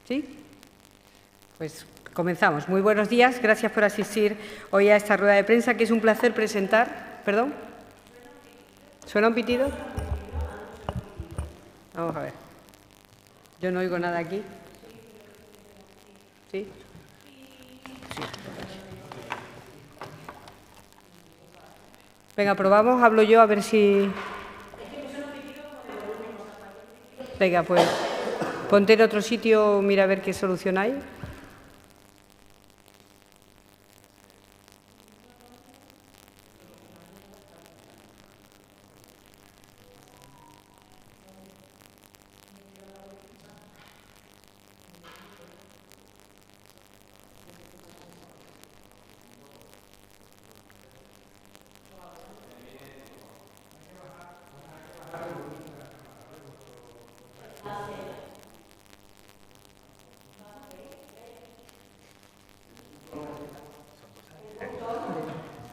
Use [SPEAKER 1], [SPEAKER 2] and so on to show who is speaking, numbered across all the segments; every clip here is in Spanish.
[SPEAKER 1] ¿Sí? Pues comenzamos. Muy buenos días. Gracias por asistir hoy a esta rueda de prensa, que es un placer presentar. ¿Perdón? ¿Suena un pitido? Vamos a ver. Yo no oigo nada aquí. ¿Sí? Sí. Venga, probamos. Hablo yo a ver si... Venga, pues ponte en otro sitio, mira a ver qué solución hay.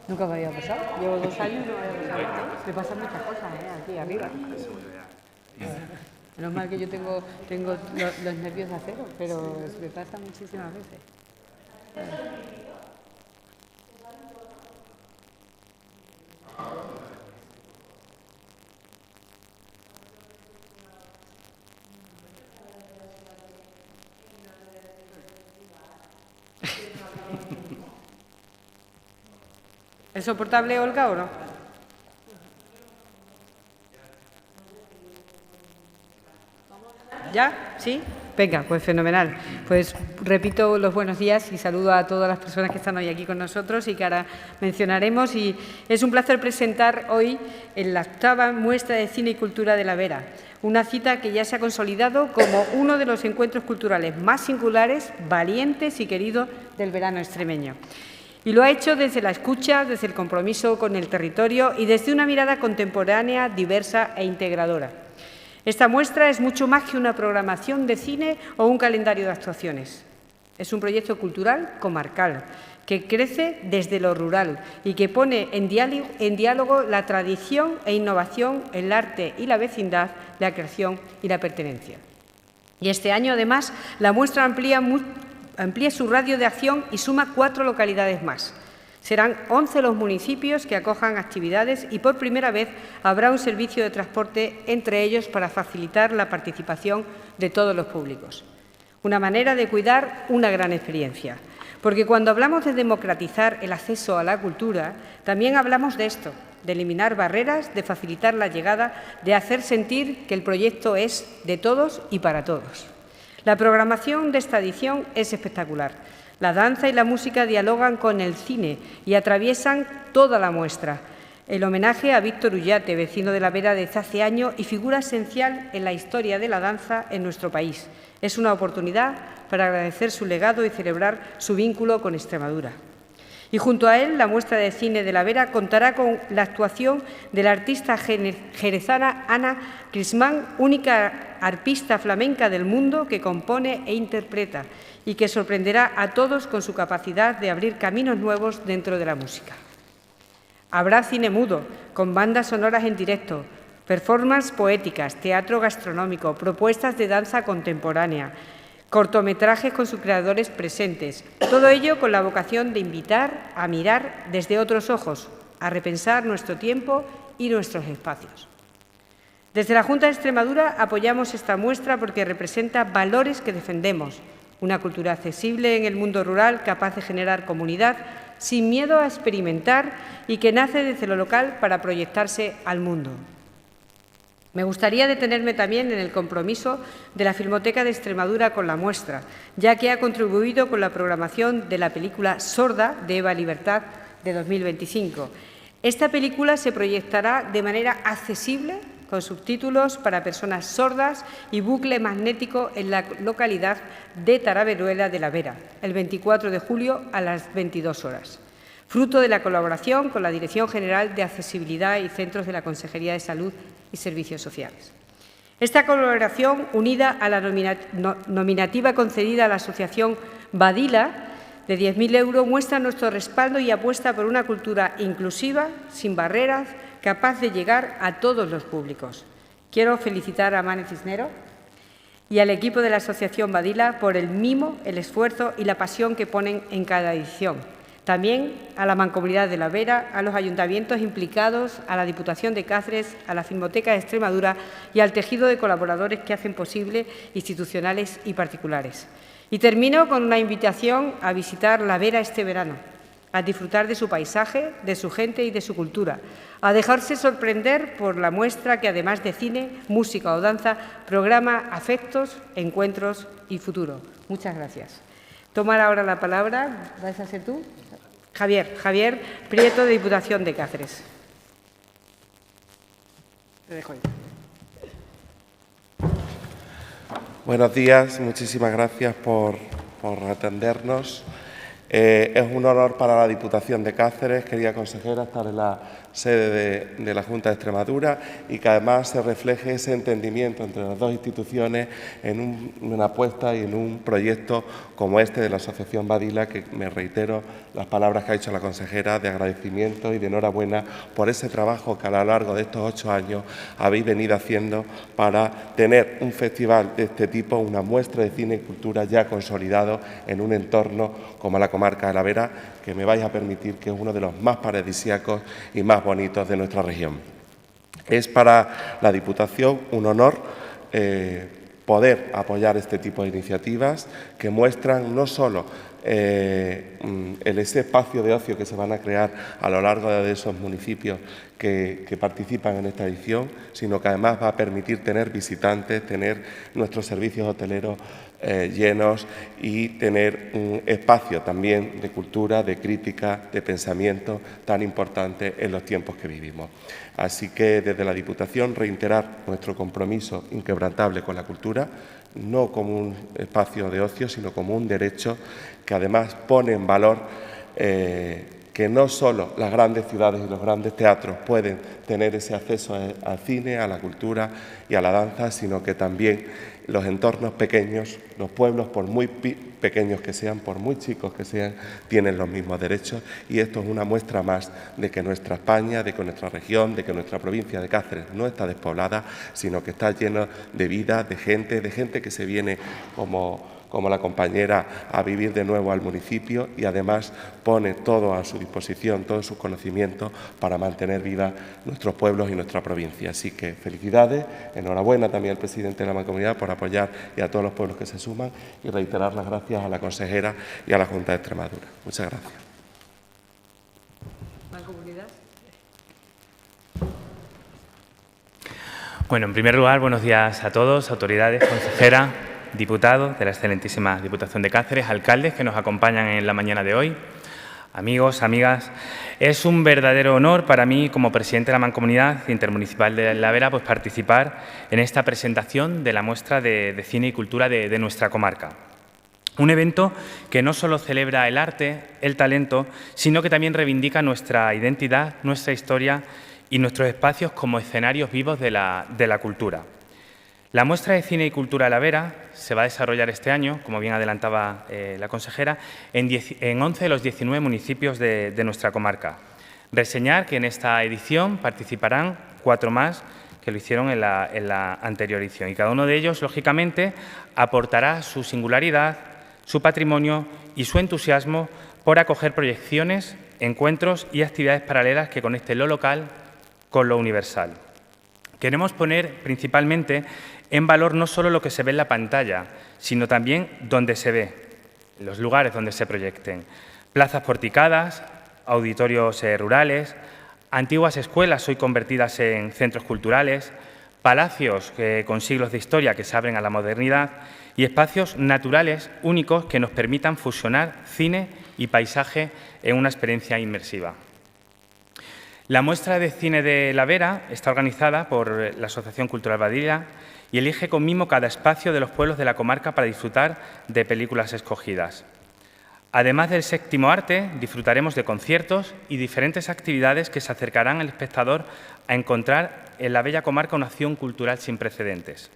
[SPEAKER 1] Nunca me había pasado. Llevo 2 años y no me había pasado. Me pasan muchas cosas, aquí arriba. Menos mal que yo tengo los nervios a cero, pero me pasa muchísimas veces. ¿Es soportable, Olga, o no? ¿Ya? ¿Sí? Venga, pues fenomenal. Pues repito los buenos días y saludo a todas las personas que están hoy aquí con nosotros y que ahora mencionaremos. Y es un placer presentar hoy en la 8ª muestra de cine y cultura de La Vera, una cita que ya se ha consolidado como uno de los encuentros culturales más singulares, valientes y queridos del verano extremeño. Y lo ha hecho desde la escucha, desde el compromiso con el territorio y desde una mirada contemporánea, diversa e integradora. Esta muestra es mucho más que una programación de cine o un calendario de actuaciones. Es un proyecto cultural comarcal que crece desde lo rural y que pone en diálogo la tradición e innovación, el arte y la vecindad, la creación y la pertenencia. Y este año, además, la muestra amplía su radio de acción y suma 4 localidades más. Serán 11 los municipios que acojan actividades y por primera vez habrá un servicio de transporte entre ellos para facilitar la participación de todos los públicos. Una manera de cuidar una gran experiencia, porque cuando hablamos de democratizar el acceso a la cultura, también hablamos de esto, de eliminar barreras, de facilitar la llegada, de hacer sentir que el proyecto es de todos y para todos. La programación de esta edición es espectacular. La danza y la música dialogan con el cine y atraviesan toda la muestra. El homenaje a Víctor Ullate, vecino de La Vera desde hace años y figura esencial en la historia de la danza en nuestro país. Es una oportunidad para agradecer su legado y celebrar su vínculo con Extremadura. Y junto a él, la muestra de cine de La Vera contará con la actuación de la artista jerezana Ana Crismán, única arpista flamenca del mundo que compone e interpreta y que sorprenderá a todos con su capacidad de abrir caminos nuevos dentro de la música. Habrá cine mudo, con bandas sonoras en directo, performances poéticas, teatro gastronómico, propuestas de danza contemporánea, cortometrajes con sus creadores presentes. Todo ello con la vocación de invitar a mirar desde otros ojos, a repensar nuestro tiempo y nuestros espacios. Desde la Junta de Extremadura apoyamos esta muestra porque representa valores que defendemos, una cultura accesible en el mundo rural capaz de generar comunidad sin miedo a experimentar y que nace desde lo local para proyectarse al mundo. Me gustaría detenerme también en el compromiso de la Filmoteca de Extremadura con la muestra, ya que ha contribuido con la programación de la película Sorda de Eva Libertad de 2025. Esta película se proyectará de manera accesible, con subtítulos para personas sordas y bucle magnético en la localidad de Taraveruela de La Vera, el 24 de julio a las 22 horas. Fruto de la colaboración con la Dirección General de Accesibilidad y Centros de la Consejería de Salud y Servicios Sociales. Esta colaboración, unida a la nominativa concedida a la Asociación Badila de 10.000 euros, muestra nuestro respaldo y apuesta por una cultura inclusiva, sin barreras, capaz de llegar a todos los públicos. Quiero felicitar a Mane Cisneros y al equipo de la Asociación Badila por el mimo, el esfuerzo y la pasión que ponen en cada edición. También a la Mancomunidad de La Vera, a los ayuntamientos implicados, a la Diputación de Cáceres, a la Filmoteca de Extremadura y al tejido de colaboradores que hacen posible, institucionales y particulares. Y termino con una invitación a visitar La Vera este verano, a disfrutar de su paisaje, de su gente y de su cultura, a dejarse sorprender por la muestra que, además de cine, música o danza, programa afectos, encuentros y futuro. Muchas gracias. Tomar ahora la palabra, ¿vas a ser tú? Javier Prieto, de Diputación de Cáceres. Te dejo ahí.
[SPEAKER 2] Buenos días, muchísimas gracias por atendernos. Es un honor para la Diputación de Cáceres, querida consejera, estar en la sede de la Junta de Extremadura y que además se refleje ese entendimiento entre las dos instituciones en una apuesta y en un proyecto como este de la Asociación Badila, que me reitero las palabras que ha dicho la consejera de agradecimiento y de enhorabuena por ese trabajo que a lo largo de estos 8 años habéis venido haciendo para tener un festival de este tipo, una muestra de cine y cultura ya consolidado en un entorno como la comarca de La Vera, que me vais a permitir que es uno de los más paradisíacos y más bonitos de nuestra región. Es para la Diputación un honor poder apoyar este tipo de iniciativas que muestran no solo ese espacio de ocio que se van a crear a lo largo de esos municipios que participan en esta edición, sino que además va a permitir tener visitantes, tener nuestros servicios hoteleros llenos y tener un espacio también de cultura, de crítica, de pensamiento tan importante en los tiempos que vivimos. Así que desde la Diputación reiterar nuestro compromiso inquebrantable con la cultura, no como un espacio de ocio, sino como un derecho que además pone en valor que no solo las grandes ciudades y los grandes teatros pueden tener ese acceso al cine, a la cultura y a la danza, sino que también los entornos pequeños, los pueblos, por muy pequeños que sean, por muy chicos que sean, tienen los mismos derechos, y esto es una muestra más de que nuestra España, de que nuestra región, de que nuestra provincia de Cáceres no está despoblada, sino que está llena de vida, de gente que se viene como la compañera a vivir de nuevo al municipio y además pone todo a su disposición, todos sus conocimientos para mantener viva nuestros pueblos y nuestra provincia. Así que felicidades, enhorabuena también al presidente de la Mancomunidad por apoyar y a todos los pueblos que se suman y reiterar las gracias a la consejera y a la Junta de Extremadura. Muchas gracias.
[SPEAKER 1] Mancomunidad.
[SPEAKER 3] Bueno, en primer lugar, buenos días a todos, autoridades, consejera, diputados de la excelentísima Diputación de Cáceres, alcaldes que nos acompañan en la mañana de hoy, amigos, amigas. Es un verdadero honor para mí, como presidente de la Mancomunidad Intermunicipal de La Vera, pues participar en esta presentación de la muestra de cine y cultura de nuestra comarca. Un evento que no solo celebra el arte, el talento, sino que también reivindica nuestra identidad, nuestra historia y nuestros espacios como escenarios vivos de la cultura. La muestra de cine y cultura La Vera se va a desarrollar este año, como bien adelantaba la consejera, en 11 de los 19 municipios de nuestra comarca. Reseñar que en esta edición participarán 4 más que lo hicieron en la anterior edición, y cada uno de ellos, lógicamente, aportará su singularidad, su patrimonio y su entusiasmo por acoger proyecciones, encuentros y actividades paralelas que conecten lo local con lo universal. Queremos poner principalmente en valor no solo lo que se ve en la pantalla, sino también donde se ve, los lugares donde se proyecten. Plazas porticadas, auditorios rurales, antiguas escuelas hoy convertidas en centros culturales, palacios con siglos de historia que se abren a la modernidad y espacios naturales únicos que nos permitan fusionar cine y paisaje en una experiencia inmersiva. La muestra de cine de La Vera está organizada por la Asociación Cultural Badila y elige con mimo cada espacio de los pueblos de la comarca para disfrutar de películas escogidas. Además del séptimo arte, disfrutaremos de conciertos y diferentes actividades que se acercarán al espectador a encontrar en la bella comarca una acción cultural sin precedentes.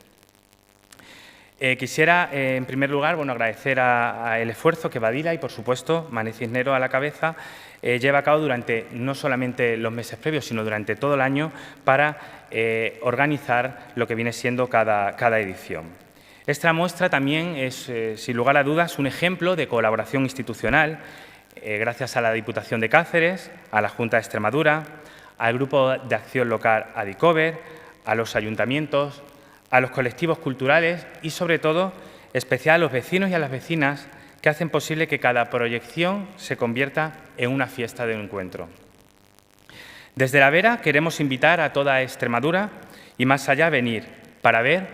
[SPEAKER 3] Quisiera, en primer lugar, agradecer el esfuerzo que Badila y, por supuesto, Mané Cisneros a la cabeza lleva a cabo durante no solamente los meses previos, sino durante todo el año para organizar lo que viene siendo cada edición. Esta muestra también es, sin lugar a dudas, un ejemplo de colaboración institucional gracias a la Diputación de Cáceres, a la Junta de Extremadura, al Grupo de Acción Local Adicover, a los ayuntamientos, a los colectivos culturales y, sobre todo, especial a los vecinos y a las vecinas que hacen posible que cada proyección se convierta en una fiesta de encuentro. Desde La Vera queremos invitar a toda Extremadura y más allá a venir para ver,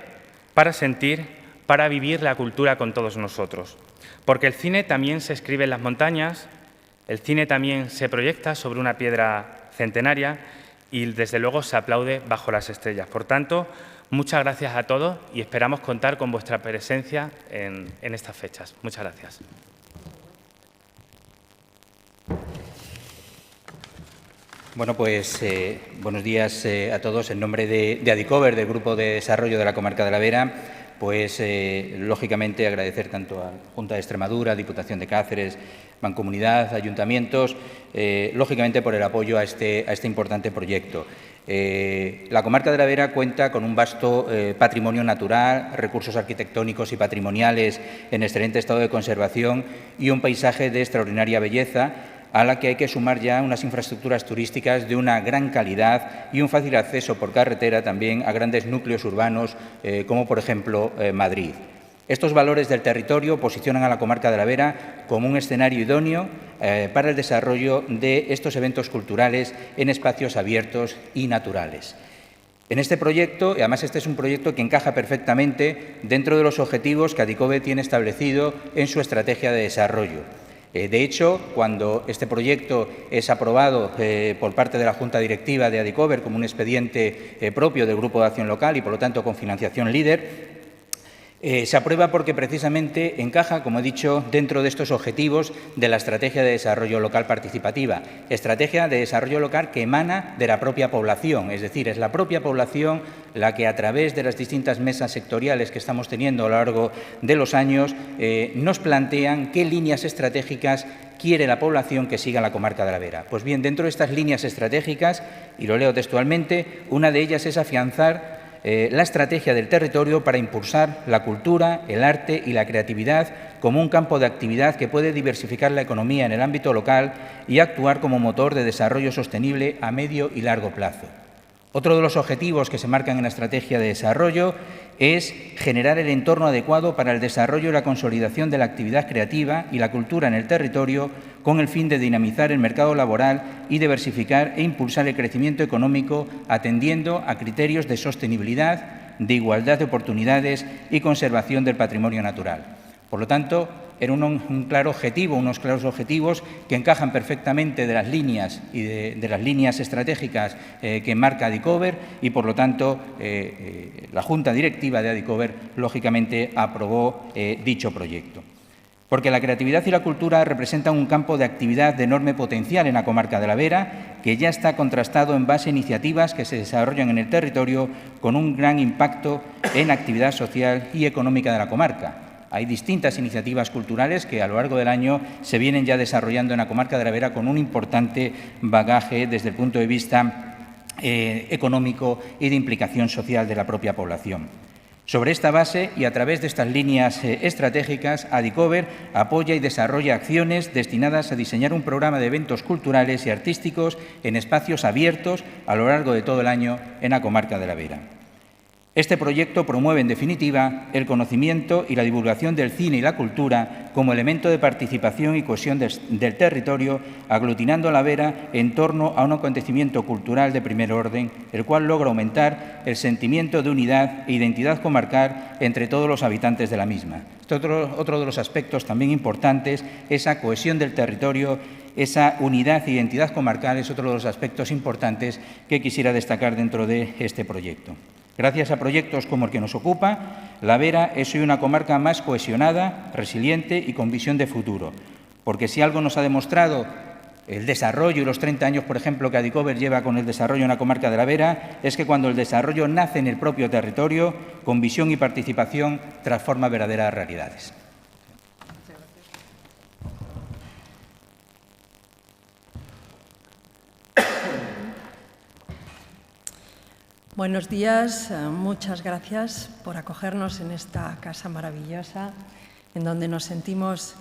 [SPEAKER 3] para sentir, para vivir la cultura con todos nosotros. Porque el cine también se escribe en las montañas, el cine también se proyecta sobre una piedra centenaria y, desde luego, se aplaude bajo las estrellas. Por tanto, muchas gracias a todos y esperamos contar con vuestra presencia en estas fechas. Muchas gracias.
[SPEAKER 4] Bueno, pues buenos días a todos. En nombre de Adicover, del Grupo de Desarrollo de la Comarca de La Vera, pues lógicamente agradecer tanto a la Junta de Extremadura, Diputación de Cáceres, Mancomunidad, ayuntamientos, lógicamente por el apoyo a este importante proyecto. La Comarca de La Vera cuenta con un vasto patrimonio natural, recursos arquitectónicos y patrimoniales en excelente estado de conservación y un paisaje de extraordinaria belleza, a la que hay que sumar ya unas infraestructuras turísticas de una gran calidad y un fácil acceso por carretera también a grandes núcleos urbanos, como por ejemplo Madrid. Estos valores del territorio posicionan a la Comarca de La Vera como un escenario idóneo para el desarrollo de estos eventos culturales en espacios abiertos y naturales. En este proyecto, y además este es un proyecto que encaja perfectamente dentro de los objetivos que Adicover tiene establecido en su estrategia de desarrollo. De hecho, cuando este proyecto es aprobado por parte de la Junta Directiva de Adicover como un expediente propio del Grupo de Acción Local y, por lo tanto, con financiación líder, se aprueba porque precisamente encaja, como he dicho, dentro de estos objetivos de la Estrategia de Desarrollo Local Participativa. Estrategia de desarrollo local que emana de la propia población, es decir, es la propia población la que, a través de las distintas mesas sectoriales que estamos teniendo a lo largo de los años, nos plantean qué líneas estratégicas quiere la población que siga la Comarca de La Vera. Pues bien, dentro de estas líneas estratégicas, y lo leo textualmente, una de ellas es afianzar la estrategia del territorio para impulsar la cultura, el arte y la creatividad como un campo de actividad que puede diversificar la economía en el ámbito local y actuar como motor de desarrollo sostenible a medio y largo plazo. Otro de los objetivos que se marcan en la estrategia de desarrollo es generar el entorno adecuado para el desarrollo y la consolidación de la actividad creativa y la cultura en el territorio, con el fin de dinamizar el mercado laboral y diversificar e impulsar el crecimiento económico, atendiendo a criterios de sostenibilidad, de igualdad de oportunidades y conservación del patrimonio natural. Por lo tanto, era un claro objetivo, unos claros objetivos que encajan perfectamente de las líneas y de las líneas estratégicas que marca Adicover y, por lo tanto, la Junta Directiva de Adicover, lógicamente, aprobó dicho proyecto. Porque la creatividad y la cultura representan un campo de actividad de enorme potencial en la Comarca de La Vera, que ya está contrastado en base a iniciativas que se desarrollan en el territorio con un gran impacto en la actividad social y económica de la comarca. Hay distintas iniciativas culturales que a lo largo del año se vienen ya desarrollando en la Comarca de La Vera con un importante bagaje desde el punto de vista económico y de implicación social de la propia población. Sobre esta base y a través de estas líneas estratégicas, Adicover apoya y desarrolla acciones destinadas a diseñar un programa de eventos culturales y artísticos en espacios abiertos a lo largo de todo el año en la Comarca de La Vera. Este proyecto promueve, en definitiva, el conocimiento y la divulgación del cine y la cultura como elemento de participación y cohesión del territorio, aglutinando a La Vera en torno a un acontecimiento cultural de primer orden, el cual logra aumentar el sentimiento de unidad e identidad comarcal entre todos los habitantes de la misma. Otro de los aspectos también importantes, esa cohesión del territorio, esa unidad e identidad comarcal, es otro de los aspectos importantes que quisiera destacar dentro de este proyecto. Gracias a proyectos como el que nos ocupa, La Vera es hoy una comarca más cohesionada, resiliente y con visión de futuro. Porque si algo nos ha demostrado el desarrollo y los 30 años, por ejemplo, que Adicover lleva con el desarrollo en la comarca de La Vera, es que cuando el desarrollo nace en el propio territorio, con visión y participación, transforma verdaderas realidades.
[SPEAKER 5] Buenos días, muchas gracias por acogernos en esta casa maravillosa, en donde nos sentimos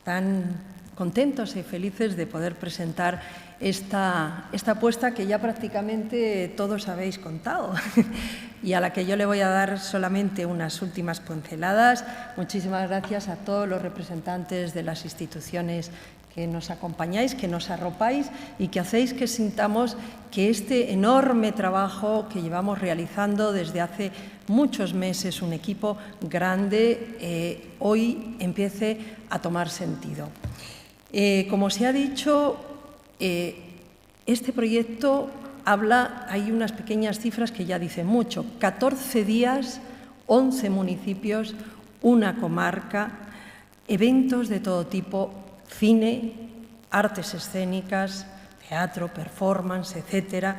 [SPEAKER 5] tan contentos y felices de poder presentar esta apuesta que ya prácticamente todos habéis contado y a la que yo le voy a dar solamente unas últimas pinceladas. Muchísimas gracias a todos los representantes de las instituciones que nos acompañáis, que nos arropáis y que hacéis que sintamos que este enorme trabajo que llevamos realizando desde hace muchos meses, un equipo grande, hoy empiece a tomar sentido. Como se ha dicho, este proyecto hay unas pequeñas cifras que ya dicen mucho. 14 días, 11 municipios, una comarca, eventos de todo tipo, cine, artes escénicas, teatro, performance, etcétera,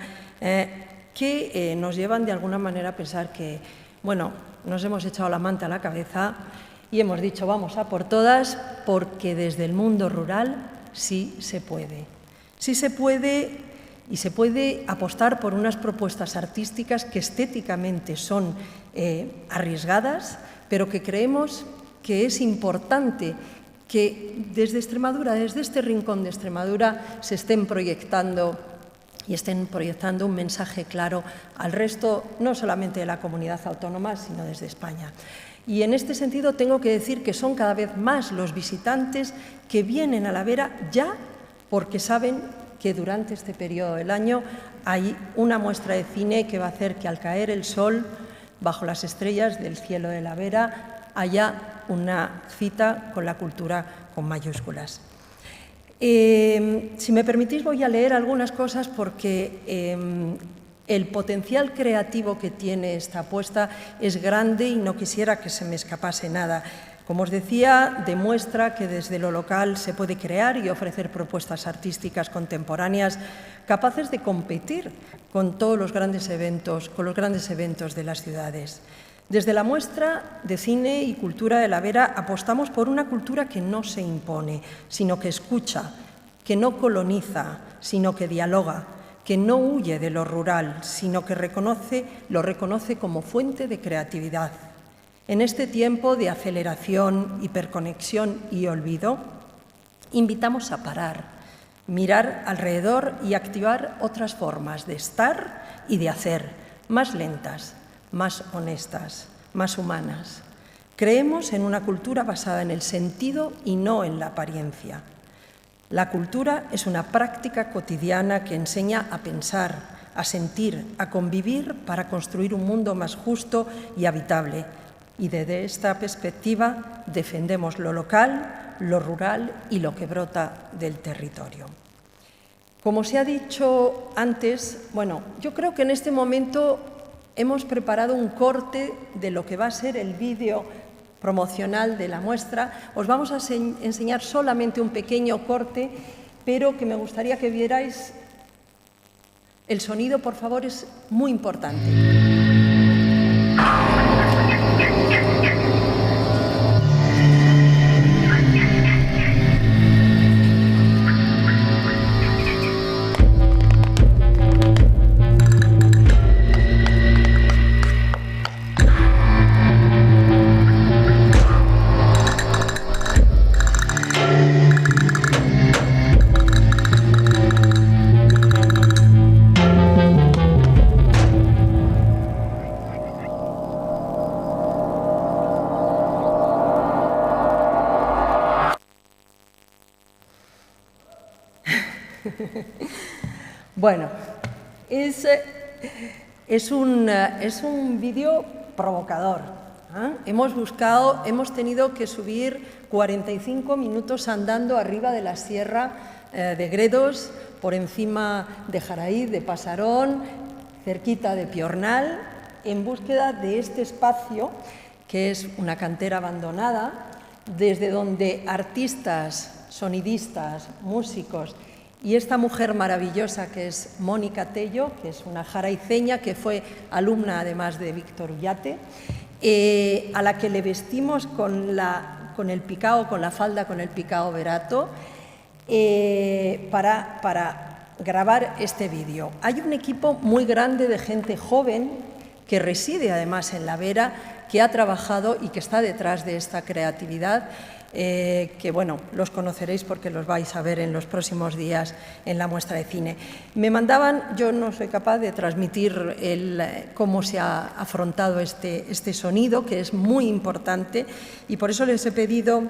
[SPEAKER 5] que nos llevan de alguna manera a pensar que, bueno, nos hemos echado la manta a la cabeza y hemos dicho vamos a por todas, porque desde el mundo rural sí se puede. Sí se puede y se puede apostar por unas propuestas artísticas que estéticamente son arriesgadas, pero que creemos que es importante que desde Extremadura, desde este rincón de Extremadura, se estén proyectando un mensaje claro al resto, no solamente de la comunidad autónoma, sino desde España. Y en este sentido tengo que decir que son cada vez más los visitantes que vienen a la Vera ya porque saben que durante este periodo del año hay una muestra de cine que va a hacer que al caer el sol bajo las estrellas del cielo de la Vera haya una cita con la cultura con mayúsculas. Si me permitís voy a leer algunas cosas porque el potencial creativo que tiene esta apuesta es grande y no quisiera que se me escapase nada. Como os decía, demuestra que desde lo local se puede crear y ofrecer propuestas artísticas contemporáneas capaces de competir con todos los grandes eventos, de las ciudades. Desde la muestra de cine y cultura de la Vera apostamos por una cultura que no se impone, sino que escucha, que no coloniza, sino que dialoga, que no huye de lo rural, sino que lo reconoce como fuente de creatividad. En este tiempo de aceleración, hiperconexión y olvido, invitamos a parar, mirar alrededor y activar otras formas de estar y de hacer, más lentas, más honestas, más humanas. Creemos en una cultura basada en el sentido y no en la apariencia. La cultura es una práctica cotidiana que enseña a pensar, a sentir, a convivir para construir un mundo más justo y habitable. Y desde esta perspectiva defendemos lo local, lo rural y lo que brota del territorio. Como se ha dicho antes, bueno, yo creo que en este momento hemos preparado un corte de lo que va a ser el vídeo promocional de la muestra. Os vamos a enseñar solamente un pequeño corte, pero que me gustaría que vierais. El sonido, por favor, es muy importante. Bueno, es un vídeo provocador. Hemos tenido que subir 45 minutos andando arriba de la sierra de Gredos, por encima de Jaraíz, de Pasarón, cerquita de Piornal, en búsqueda de este espacio, que es una cantera abandonada, desde donde artistas, sonidistas, músicos y esta mujer maravillosa que es Mónica Tello, que es una jaraiceña que fue alumna además de Víctor Ullate, a la que le vestimos con el picao, con la falda, con el picao verato, para grabar este vídeo. Hay un equipo muy grande de gente joven que reside además en La Vera, que ha trabajado y que está detrás de esta creatividad, que bueno, los conoceréis porque los vais a ver en los próximos días en la muestra de cine. Me mandaban, yo no soy capaz de transmitir cómo se ha afrontado este sonido, que es muy importante, y por eso les he pedido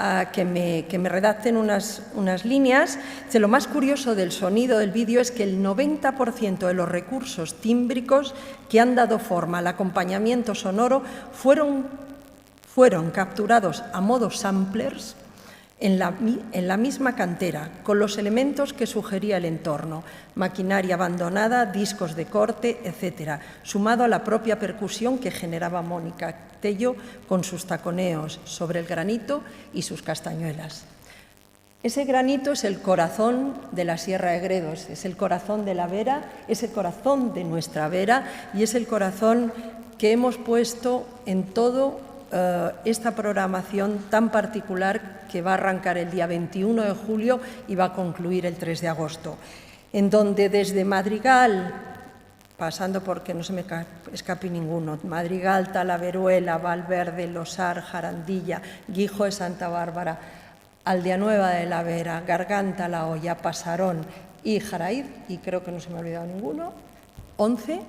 [SPEAKER 5] a que me redacten unas líneas. Lo más curioso del sonido del vídeo es que el 90% de los recursos tímbricos que han dado forma al acompañamiento sonoro fueron capturados a modo samplers en la misma cantera, con los elementos que sugería el entorno, maquinaria abandonada, discos de corte, etc., sumado a la propia percusión que generaba Mónica Tello con sus taconeos sobre el granito y sus castañuelas. Ese granito es el corazón de la Sierra de Gredos, es el corazón de La Vera, es el corazón de nuestra Vera y es el corazón que hemos puesto en todo esta programación tan particular que va a arrancar el día 21 de julio y va a concluir el 3 de agosto, en donde desde Madrigal, pasando por que no se me escape ninguno, Madrigal, Talaveruela, Valverde, Losar, Jarandilla, Guijo de Santa Bárbara, Aldea Nueva de La Vera, Garganta La Hoya, Pasarón y Jaraíz, y creo que no se me ha olvidado ninguno, 11,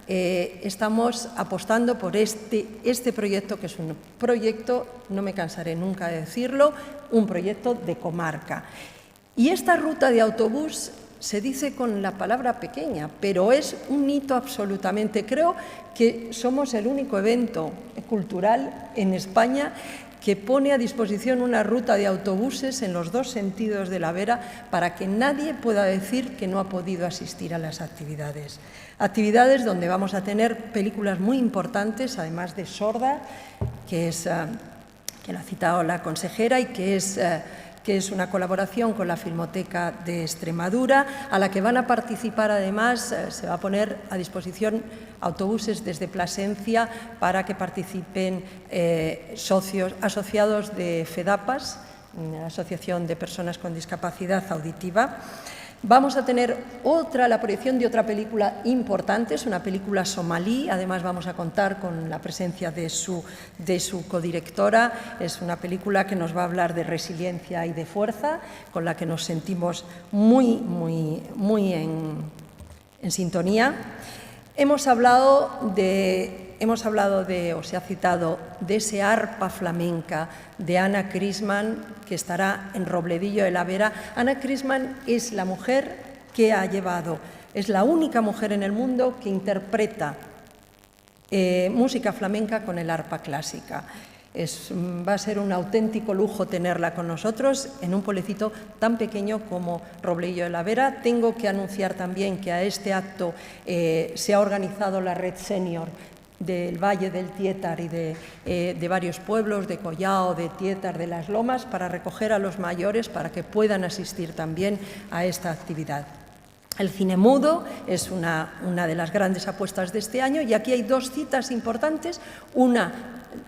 [SPEAKER 5] estamos apostando por este proyecto, que es un proyecto, no me cansaré nunca de decirlo, un proyecto de comarca. Y esta ruta de autobús se dice con la palabra pequeña, pero es un hito absolutamente. Creo que somos el único evento cultural en España que pone a disposición una ruta de autobuses en los dos sentidos de La Vera para que nadie pueda decir que no ha podido asistir a las actividades. Actividades donde vamos a tener películas muy importantes, además de Sorda, que lo ha citado la consejera y que es una colaboración con la Filmoteca de Extremadura, a la que van a participar además, se va a poner a disposición autobuses desde Plasencia para que participen asociados de FEDAPAS, la Asociación de Personas con Discapacidad Auditiva. Vamos a tener la proyección de otra película importante, es una película somalí, además vamos a contar con la presencia de su codirectora, es una película que nos va a hablar de resiliencia y de fuerza, con la que nos sentimos muy en sintonía. Hemos hablado o se ha citado de ese arpa flamenca de Ana Crisman, que estará en Robledillo de La Vera. Ana Crisman es la mujer que es la única mujer en el mundo que interpreta música flamenca con el arpa clásica. Va a ser un auténtico lujo tenerla con nosotros en un pueblecito tan pequeño como Robledillo de La Vera. Tengo que anunciar también que a este acto se ha organizado la Red Senior del Valle del Tietar y de varios pueblos, de Collao, de Tietar, de Las Lomas, para recoger a los mayores para que puedan asistir también a esta actividad. El cine mudo es una de las grandes apuestas de este año y aquí hay dos citas importantes. Una,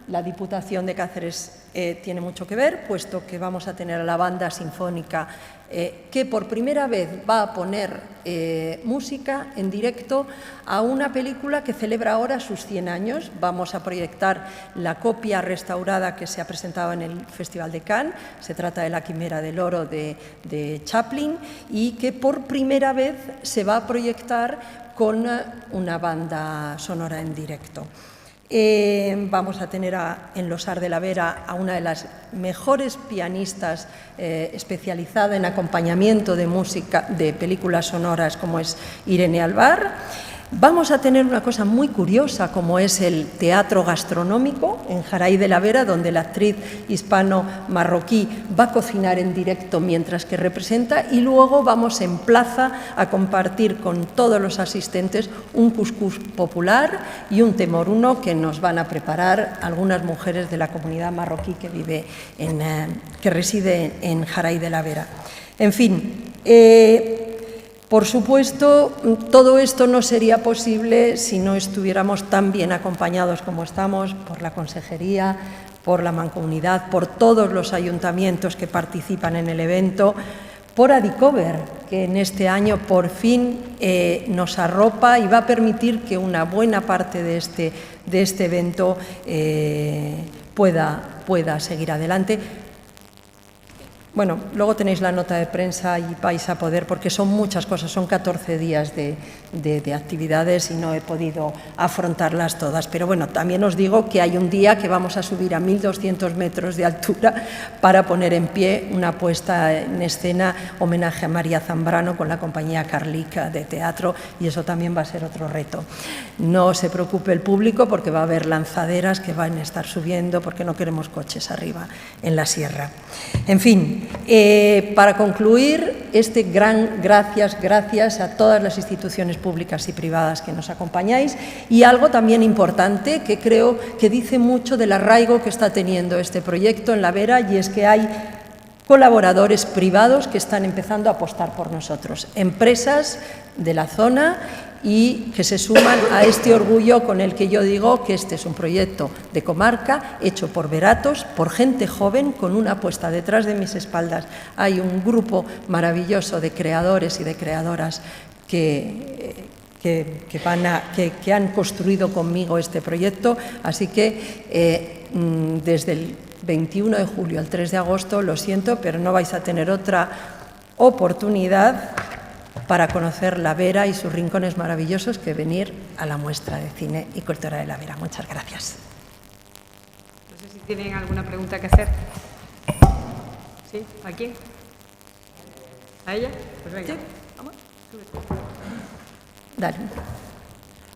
[SPEAKER 5] la Diputación de Cáceres tiene mucho que ver, puesto que vamos a tener a la banda sinfónica que por primera vez va a poner música en directo a una película que celebra ahora sus 100 años. Vamos a proyectar la copia restaurada que se ha presentado en el Festival de Cannes. Se trata de La Quimera del Oro de Chaplin y que por primera vez se va a proyectar con una banda sonora en directo. Vamos a tener en Losar de La Vera a una de las mejores pianistas especializada en acompañamiento de música de películas sonoras, como es Irene Alvar. Vamos a tener una cosa muy curiosa, como es el teatro gastronómico en Jaraí de La Vera, donde la actriz hispano-marroquí va a cocinar en directo mientras que representa, y luego vamos en plaza a compartir con todos los asistentes un cuscús popular y un temoruno que nos van a preparar algunas mujeres de la comunidad marroquí que reside en Jaraí de La Vera. En fin, por supuesto, todo esto no sería posible si no estuviéramos tan bien acompañados como estamos por la Consejería, por la Mancomunidad, por todos los ayuntamientos que participan en el evento, por Adicover, que en este año por fin nos arropa y va a permitir que una buena parte de este evento pueda seguir adelante. Bueno, luego tenéis la nota de prensa y vais a poder, porque son muchas cosas, son 14 días de actividades y no he podido afrontarlas todas. Pero bueno, también os digo que hay un día que vamos a subir a 1.200 metros de altura para poner en pie una puesta en escena homenaje a María Zambrano con la compañía Carlica de teatro, y eso también va a ser otro reto. No se preocupe el público porque va a haber lanzaderas que van a estar subiendo porque no queremos coches arriba en la sierra. En fin, para concluir, gracias a todas las instituciones públicas y privadas que nos acompañáis, y algo también importante que creo que dice mucho del arraigo que está teniendo este proyecto en La Vera, y es que hay colaboradores privados que están empezando a apostar por nosotros, empresas de la zona, y que se suman a este orgullo con el que yo digo que este es un proyecto de comarca hecho por veratos, por gente joven, con una apuesta detrás de mis espaldas. Hay un grupo maravilloso de creadores y de creadoras que han construido conmigo este proyecto, así que desde el 21 de julio al 3 de agosto, lo siento, pero no vais a tener otra oportunidad para conocer La Vera y sus rincones maravillosos que venir a la muestra de cine y cultura de La Vera. Muchas gracias.
[SPEAKER 1] No sé si tienen alguna pregunta que hacer. ¿Sí? ¿A quién? ¿A ella? Pues venga. ¿Sí? Vamos.
[SPEAKER 5] Dale.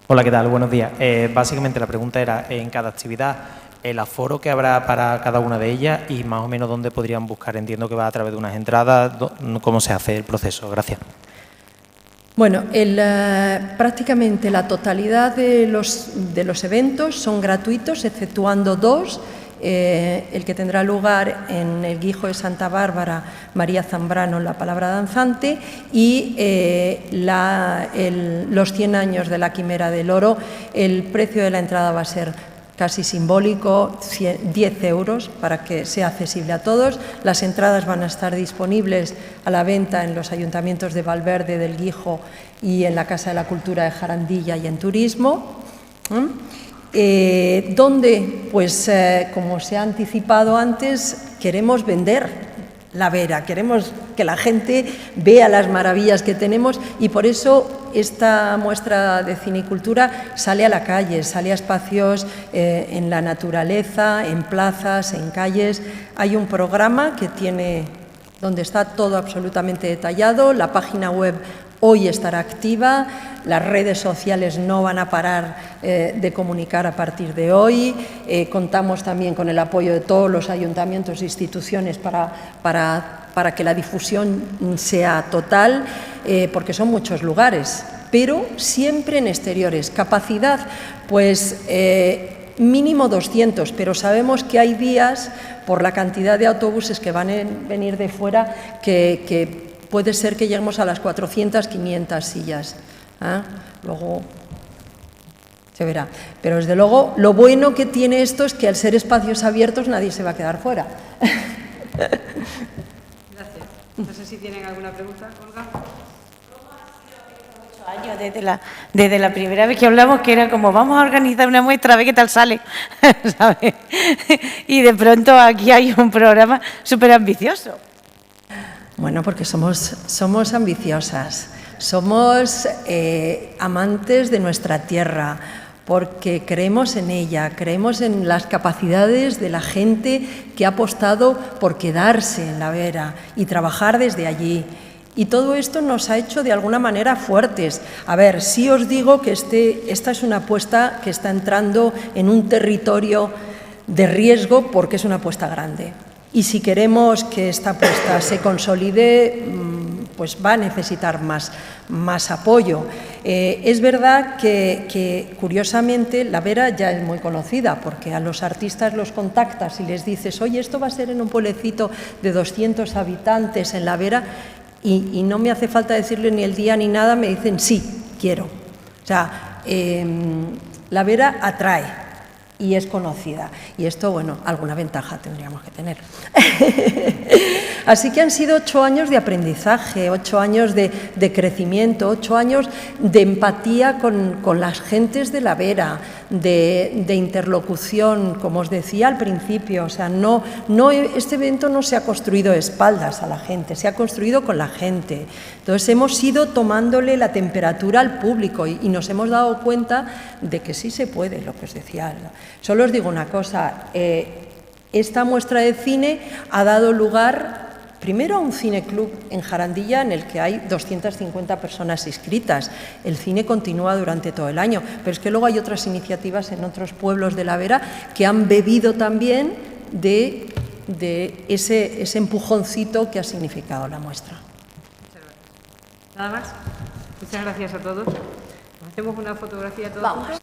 [SPEAKER 6] Hola, ¿qué tal? Buenos días. Básicamente la pregunta era, en cada actividad, el aforo que habrá para cada una de ellas y más o menos dónde podrían buscar. Entiendo que va a través de unas entradas. ¿Cómo se hace el proceso? Gracias.
[SPEAKER 5] Bueno, prácticamente la totalidad de los eventos son gratuitos, exceptuando dos. El que tendrá lugar en el Guijo de Santa Bárbara, María Zambrano, La Palabra Danzante, y los 100 años de la Quimera del Oro. El precio de la entrada va a ser casi simbólico, 10 euros, para que sea accesible a todos. Las entradas van a estar disponibles a la venta en los ayuntamientos de Valverde, del Guijo y en la Casa de la Cultura de Jarandilla y en Turismo. Donde, pues, como se ha anticipado antes, queremos vender La Vera, queremos que la gente vea las maravillas que tenemos, y por eso esta muestra de cinicultura sale a la calle, sale a espacios en la naturaleza, en plazas, en calles. Hay un programa donde está todo absolutamente detallado. La página web hoy estará activa, las redes sociales no van a parar de comunicar a partir de hoy. Contamos también con el apoyo de todos los ayuntamientos e instituciones para que la difusión sea total, porque son muchos lugares, pero siempre en exteriores. Capacidad, pues mínimo 200, pero sabemos que hay días, por la cantidad de autobuses que van a venir de fuera, que puede ser que lleguemos a las 400, 500 sillas. Luego se verá. Pero desde luego lo bueno que tiene esto es que al ser espacios abiertos nadie se va a quedar fuera.
[SPEAKER 1] Gracias. No sé si tienen alguna pregunta, Olga.
[SPEAKER 7] Desde la primera vez que hablamos, que era como vamos a organizar una muestra, a ver qué tal sale, ¿sabes? Y de pronto aquí hay un programa súper ambicioso.
[SPEAKER 5] Bueno, porque somos ambiciosas, somos amantes de nuestra tierra, porque creemos en ella, creemos en las capacidades de la gente que ha apostado por quedarse en La Vera y trabajar desde allí. Y todo esto nos ha hecho de alguna manera fuertes. A ver, sí os digo que esta es una apuesta que está entrando en un territorio de riesgo porque es una apuesta grande. Y si queremos que esta apuesta se consolide, pues va a necesitar más apoyo. Es verdad que, curiosamente, La Vera ya es muy conocida, porque a los artistas los contactas y les dices, oye, esto va a ser en un pueblecito de 200 habitantes en La Vera, y no me hace falta decirle ni el día ni nada, me dicen, sí, quiero. O sea, La Vera atrae y es conocida. Y esto, bueno, alguna ventaja tendríamos que tener. Así que han sido 8 años de aprendizaje, 8 años de crecimiento, 8 años de empatía con las gentes de la Vera, de interlocución, como os decía al principio. O sea, este evento no se ha construido de espaldas a la gente, se ha construido con la gente. Entonces hemos ido tomándole la temperatura al público y nos hemos dado cuenta de que sí se puede, lo que os decía. Solo os digo una cosa, esta muestra de cine ha dado lugar primero a un cineclub en Jarandilla en el que hay 250 personas inscritas. El cine continúa durante todo el año, pero es que luego hay otras iniciativas en otros pueblos de la Vera que han bebido también de ese empujoncito que ha significado la muestra.
[SPEAKER 1] Nada más. Muchas gracias a todos. Hacemos una fotografía todos juntos.